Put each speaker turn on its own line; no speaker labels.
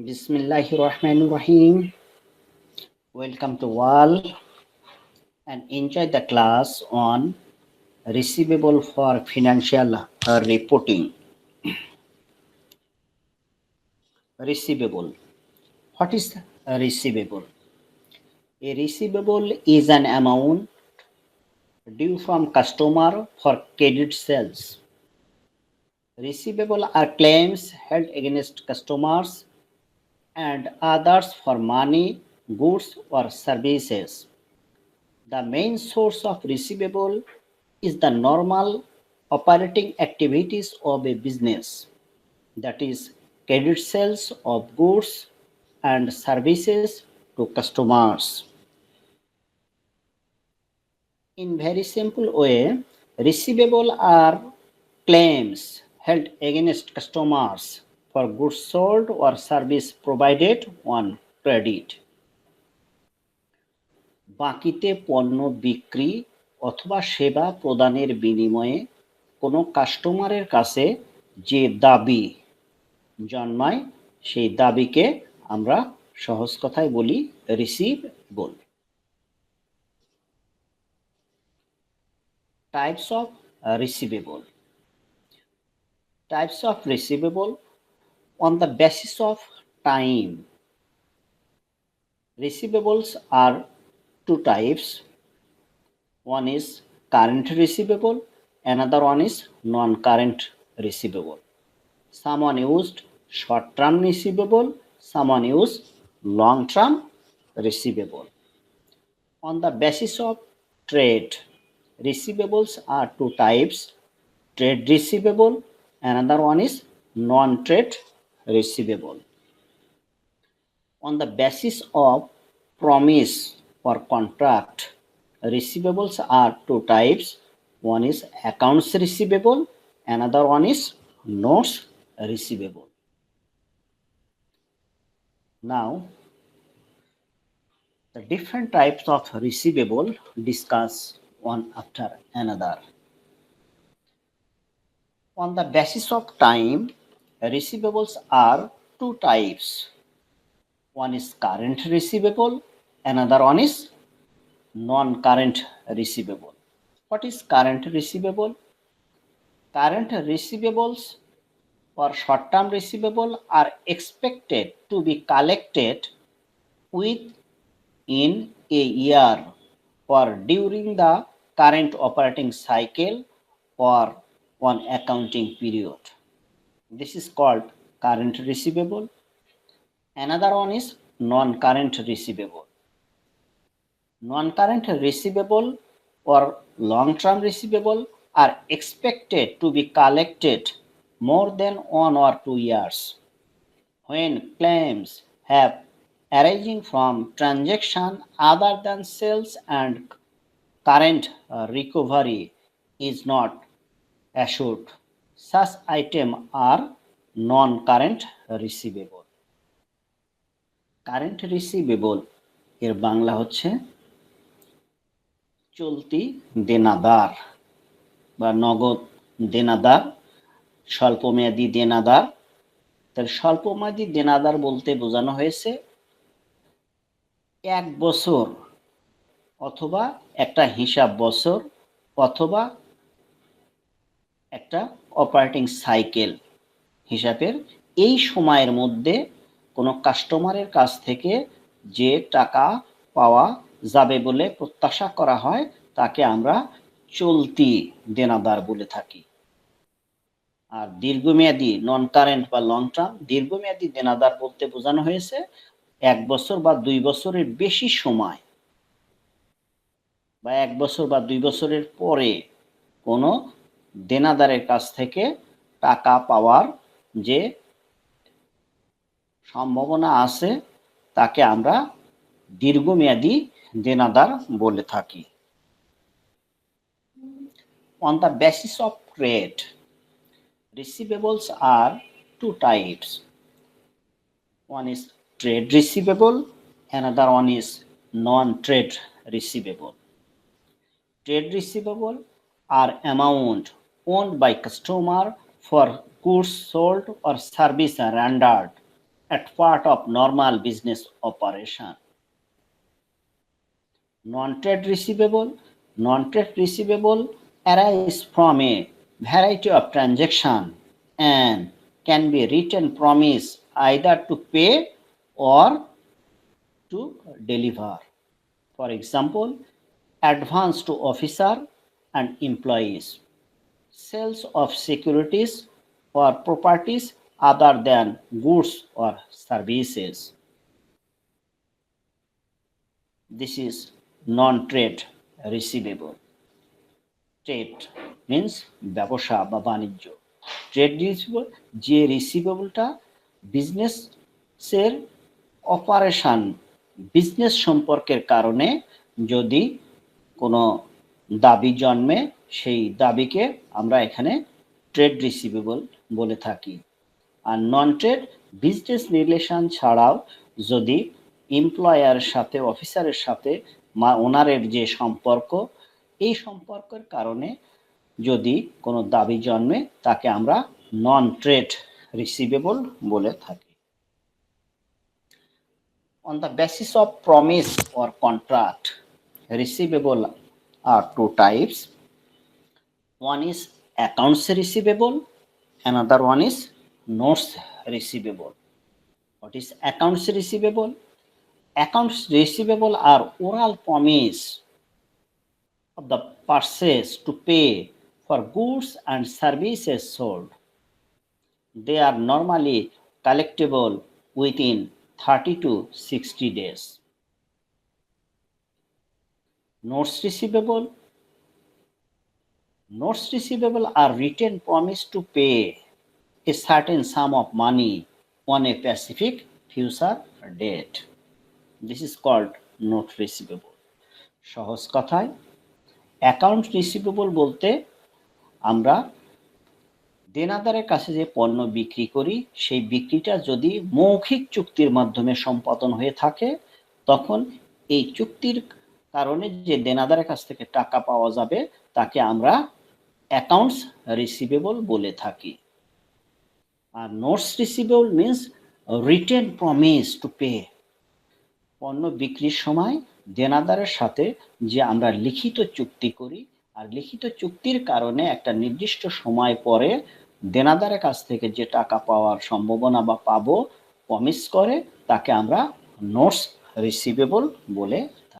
Bismillahirrahmanirrahim. Welcome to all and enjoy the class on receivable for financial reporting. Receivable. What is a receivable? A receivable is an amount due from customer for credit sales. Receivable are claims held against customers and others for money, goods, or services. The main source of receivable is the normal operating activities of a business, that is, credit sales of goods and services to customers. In very simple way, receivable are claims held against customers for goods sold or service provided on credit. বাকিতে পণ্য বিক্রি অথবা সেবা প্রদানের বিনিময়ে কোনো কাস্টমারের কাছে যে দাবি জন্মায় সেই দাবিকে আমরা সহজ কথায় বলি receivable. Types of receivable. Types of receivable on the basis of time. Receivables are two types. One is current receivable, another one is non-current receivable. Someone used short-term receivable, someone used long-term receivable. On the basis of trade, receivables are two types: trade receivable, another one is non-trade receivable. On the basis of promise or contract, receivables are two types. One is accounts receivable, another one is notes receivable. Now, the different types of receivable discuss one after another. On the basis of time, receivables are two types. One is current receivable, another one is non-current receivable. What is current receivable? Current receivables or short-term receivable are expected to be collected within a year or during the current operating cycle or one accounting period. This is called current receivable. Another one is non-current receivable. Non-current receivable or long-term receivable are expected to be collected more than 1 or 2 years when claims have arising from transaction other than sales and current recovery is not assured. Such items are non-current receivable. Current receivable এর বাংলা হচ্ছে চলতি দেনাদার বা নগদ দেনাদার, স্বল্পমেয়াদী দেনাদার। তার স্বল্পমেয়াদী দেনাদার বলতে বোঝানো হয়েছে 1 বছর অথবা একটা হিসাব বছর অথবা একটা অপারেটিং সাইকেল হিসাবের এই সময়ের মধ্যে কোনো কাস্টমারের কাছ থেকে যে টাকা পাওয়া যাবে বলে প্রত্যাশা করা হয় তাকে আমরা চলতি দেনাদার বলে থাকি। আর দীর্ঘমেয়াদী নন কারেন্ট বা লং টার্ম, দীর্ঘমেয়াদী দেনাদার বলতে বোঝানো হয়েছে 1 বছর বা 2 বছরের বেশি সময় বা 1 বছর বা 2 বছরের পরে কোনো দেনাদারের কাছ থেকে টাকা পাওয়ার যে সম্ভাবনা আছে তাকে আমরা দীর্ঘমেয়াদী দেনাদার বলে থাকি। On the basis of trade, receivables are two types. One is trade receivable, another one is non-trade receivable. Trade receivable are amount owned by customer for goods sold or service rendered at part of normal business operation. Non-trade receivable arise from a variety of transactions and can be written promise either to pay or to deliver. For example, advance to officer and employees, sales of securities or properties other than goods or services. This is non-trade receivable. Trade means ব্যবসা বা বাণিজ্য। Trade receivable যে রিসিভেবলটা বিজনেসের operation, business সম্পর্কের কারণে যদি কোনো দাবি জন্মে, সেই দাবিকে আমরা এখানে ট্রেড রিসিভেবল বলে থাকি। আর নন ট্রেড বিজনেস রিলেশন ছাড়াও যদি এমপ্লয়ারের সাথে, অফিসারের সাথে ওনারের যে সম্পর্ক, এই সম্পর্কের কারণে যদি কোনো দাবি জন্মে, তাকে আমরা নন ট্রেড রিসিভেবল বলে থাকি। On the basis of promise or contract, receivable are two types. One is accounts receivable, another one is notes receivable. What is accounts receivable? Accounts receivable are oral promise of the purchase to pay for goods and services sold. They are normally collectible within 30 to 60 days. Notes receivable are written promise to pay a certain sum of money on a specific future date. This is called note receivable. সহজ কথায় account receivable বলতে আমরা দেনাদারের কাছে যে পণ্য বিক্রি করি, সেই বিক্রিটা যদি মৌখিক চুক্তির মাধ্যমে সম্পাদন হয়ে থাকে, তখন এই চুক্তির কারণে যে দেনাদারের কাছ থেকে টাকা পাওয়া যাবে, তাকে আমরা অ্যাকাউন্টস রিসিভেবল বলে থাকি। আর notes receivable means written promise to pay. পণ্য বিক্রির সময় দেনাদারের সাথে যে আমরা লিখিত চুক্তি করি, আর লিখিত চুক্তির কারণে একটা নির্দিষ্ট সময় পরে দেনাদারের কাছ থেকে যে টাকা পাওয়ার সম্ভাবনা বা পাবো প্রমিস করে, তাকে আমরা নোটস রিসিভেবল বলে